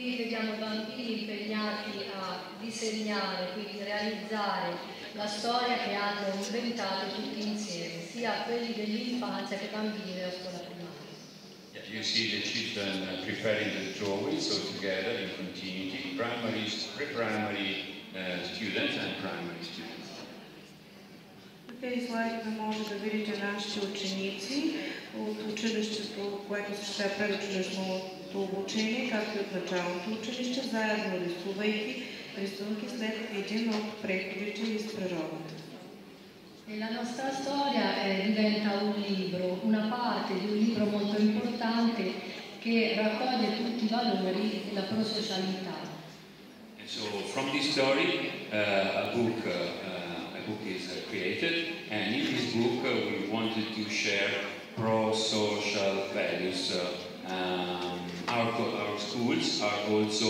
Qui vediamo i bambini impegnati a disegnare, quindi realizzare la storia che hanno inventato tutti insieme, sia quelli dell'infanzia che i bambini della scuola primaria. You see the children preparing the drawings all together in continuity, pre-primary students and primary students. На тези слайдове може да видите нашите ученици от училището, което се предучилищното обучение, както и от началното училище, заедно рисувайки рисунки след един от преходите из природата. E la nostra storia diventa un libro, una parte di un libro molto importante che raccoglie tutti i valori della prosocialità. And so from this story, a book is created, and in this book we wanted to share pro-social values. Our schools are also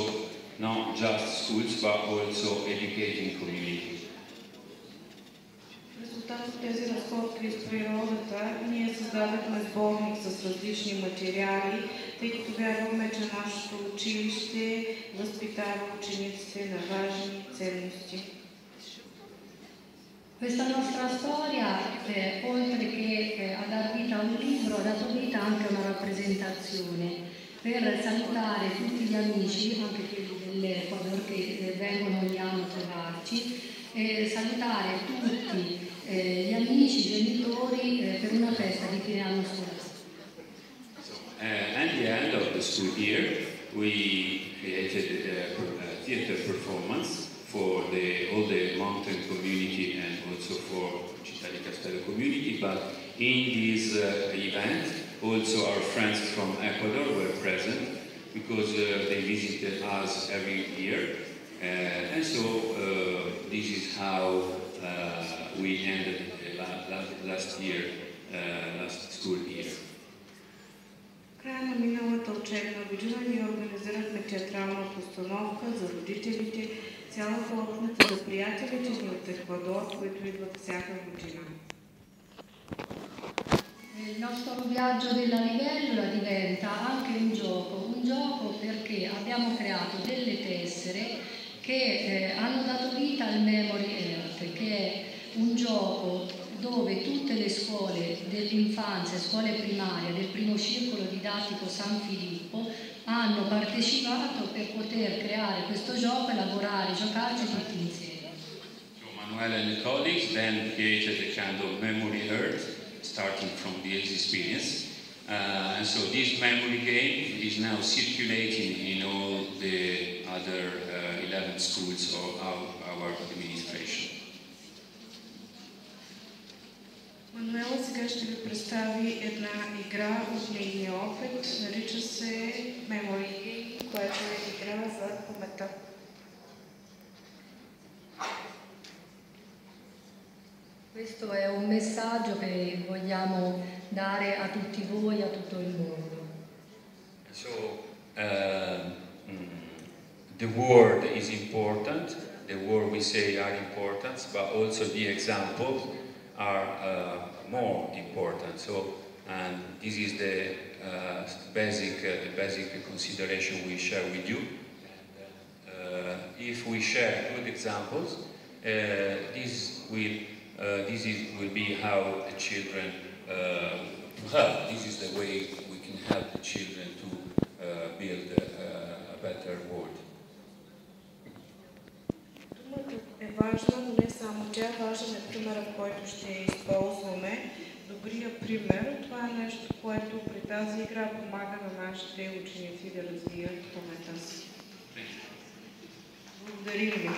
not just schools, but also educating communities. В резултат от тези разходки из природата ние създадохме сборник с различни материали, тъй като вярваме, че нашето училище възпитава учениците на важни ценности. Questa nostra storia, oltre che a dar vita a un libro, ha dato vita anche a una rappresentazione per salutare tutti gli amici, anche quelli dell'Ecuador che vengono ogni anno a trovarci, e salutare tutti gli amici, i genitori per una festa di fine anno scolastico. At the end of the school year, we created a theater performance for all the mountain community and also for Città di Castello community, but in this event also our friends from Ecuador were present because they visited us every year, and so this is how we ended last school year. В края на миналата учебна година ние организирахме театрална постановка за родителите, цяла хлопница за приятелите ни от Еквадор, които идват всяка година. Il nostro viaggio della libellula diventa anche un gioco perché abbiamo creato delle tessere che hanno dato vita al Memory Earth, che è un gioco dove tutte le scuole dell'infanzia, scuole primarie del primo circolo didattico San Filippo hanno partecipato per poter creare questo gioco e lavorare, giocarci tutti insieme. So Manuel and the colleagues then created a kind of memory earth starting from this experience. And so this memory game is now circulating in all the other 11 schools of our administration. Мануела сега ще ви представи една игра от нейния опит, нарича се Memory Game, която е игра за паметта. Questo è un messaggio che vogliamo dare a tutti voi, a tutto il mondo. So the word is important, the word we say are important, but also the examples are more important. So, and this is the basic consideration we share with you. If we share good examples, this will be how the children help. This is the way we can help the children to build a better world. Е важна, но не само тя, важен е примерът, който ще използваме. Добрия пример, това е нещо, което при тази игра помага на нашите ученици да развият паметта си. Благодарим ви.